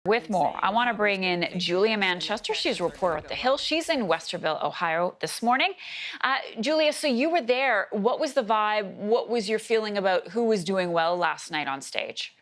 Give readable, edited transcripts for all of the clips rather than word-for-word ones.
With more, I want to bring in Julia Manchester. She's a reporter at The Hill. She's in Westerville, Ohio this morning. Julia, so you were there. What was the vibe? What was your feeling about who was doing well last night on stage?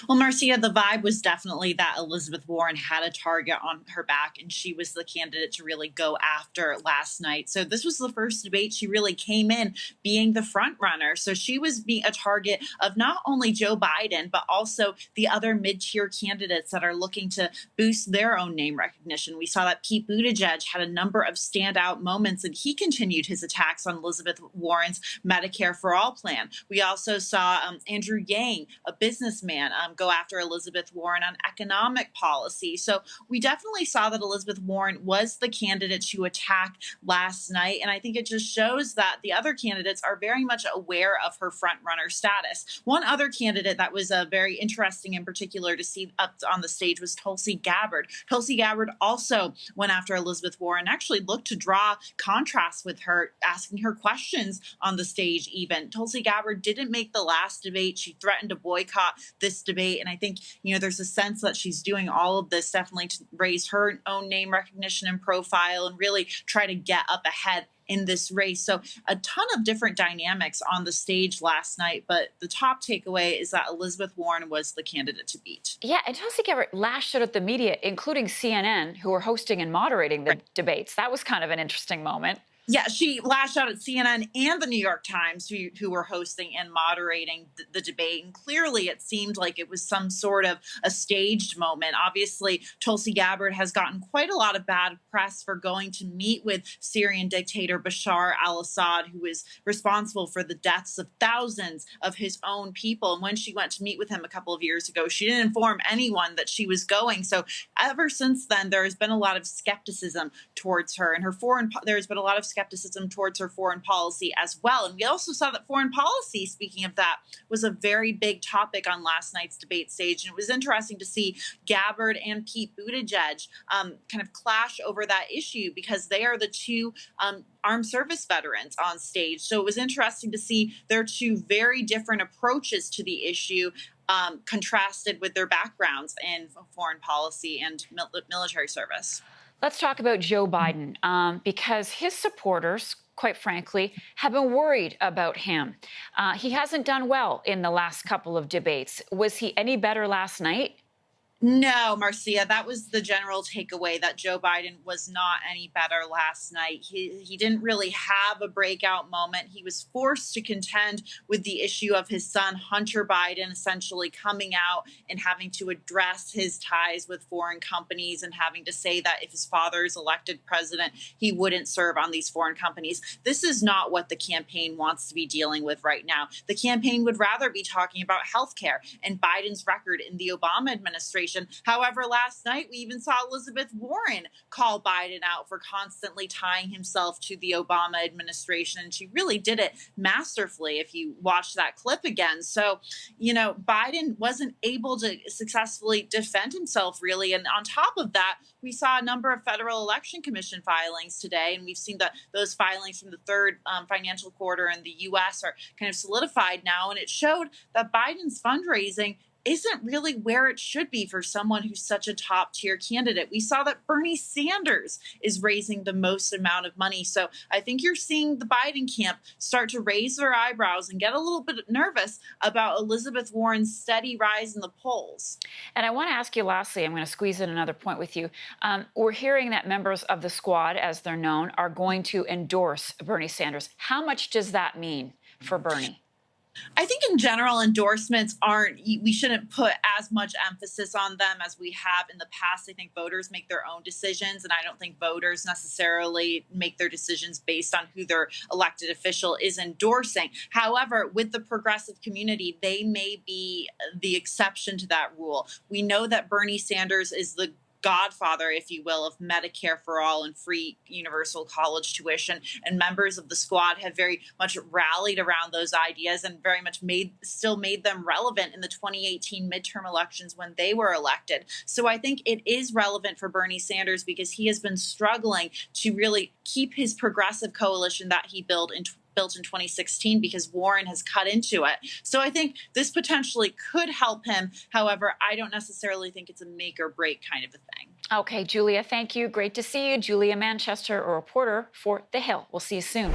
Well, Marcia, the vibe was definitely that Elizabeth Warren had a target on her back, and she was the candidate to really go after last night. So this was the first debate she really came in being the front runner. So she was being a target of not only Joe Biden, but also the other mid-tier candidates that are looking to boost their own name recognition. We saw that Pete Buttigieg had a number of standout moments, and he continued his attacks on Elizabeth Warren's Medicare for All plan. We also saw Andrew Yang, a businessman, go after Elizabeth Warren on economic policy. So we definitely saw that Elizabeth Warren was the candidate to attack last night. And I think it just shows that the other candidates are very much aware of her front runner status. One other candidate that was very interesting in particular to see up on the stage was Tulsi Gabbard. Tulsi Gabbard also went after Elizabeth Warren, actually looked to draw contrasts with her, asking her questions on the stage even. Tulsi Gabbard didn't make the last debate. She threatened to boycott this debate. And I think, there's a sense that she's doing all of this definitely to raise her own name recognition and profile and really try to get up ahead in this race. So a ton of different dynamics on the stage last night. But the top takeaway is that Elizabeth Warren was the candidate to beat. Yeah, and Tulsi Gabbard lashed out at the media, including CNN, who were hosting and moderating the debates. That was kind of an interesting moment. Yeah, she lashed out at CNN and the New York Times, who were hosting and moderating the debate. And clearly, it seemed like it was some sort of a staged moment. Obviously, Tulsi Gabbard has gotten quite a lot of bad press for going to meet with Syrian dictator Bashar al-Assad, who is responsible for the deaths of thousands of his own people. And when she went to meet with him a couple of years ago, she didn't inform anyone that she was going. So ever since then, there has been a lot of skepticism towards her, and there's been a lot of skepticism towards her foreign policy as well. And we also saw that foreign policy, speaking of that, was a very big topic on last night's debate stage. And it was interesting to see Gabbard and Pete Buttigieg kind of clash over that issue because they are the two armed service veterans on stage. So it was interesting to see their two very different approaches to the issue contrasted with their backgrounds in foreign policy and military service. Let's talk about Joe Biden, because his supporters, quite frankly, have been worried about him. He hasn't done well in the last couple of debates. Was he any better last night? No, Marcia, that was the general takeaway, that Joe Biden was not any better last night. He didn't really have a breakout moment. He was forced to contend with the issue of his son, Hunter Biden, essentially coming out and having to address his ties with foreign companies and having to say that if his father is elected president, he wouldn't serve on these foreign companies. This is not what the campaign wants to be dealing with right now. The campaign would rather be talking about healthcare and Biden's record in the Obama administration. However, last night, we even saw Elizabeth Warren call Biden out for constantly tying himself to the Obama administration. And she really did it masterfully if you watch that clip again. So, Biden wasn't able to successfully defend himself, really. And on top of that, we saw a number of Federal Election Commission filings today. And we've seen that those filings from the third financial quarter in the U.S. are kind of solidified now. And it showed that Biden's fundraising isn't really where it should be for someone who's such a top tier candidate. We saw that Bernie Sanders is raising the most amount of money. So I think you're seeing the Biden camp start to raise their eyebrows and get a little bit nervous about Elizabeth Warren's steady rise in the polls. And I want to ask you lastly, I'm going to squeeze in another point with you. We're hearing that members of the squad, as they're known, are going to endorse Bernie Sanders. How much does that mean for Bernie? I think in general, endorsements we shouldn't put as much emphasis on them as we have in the past. I think voters make their own decisions, and I don't think voters necessarily make their decisions based on who their elected official is endorsing. However, with the progressive community, they may be the exception to that rule. We know that Bernie Sanders is the godfather, if you will, of Medicare for all and free universal college tuition. And members of the squad have very much rallied around those ideas and very much still made them relevant in the 2018 midterm elections when they were elected. So I think it is relevant for Bernie Sanders because he has been struggling to really keep his progressive coalition that he built in built in 2016 because Warren has cut into it. So I think this potentially could help him. However, I don't necessarily think it's a make or break kind of a thing. Okay, Julia, thank you. Great to see you. Julia Manchester, a reporter for The Hill. We'll see you soon.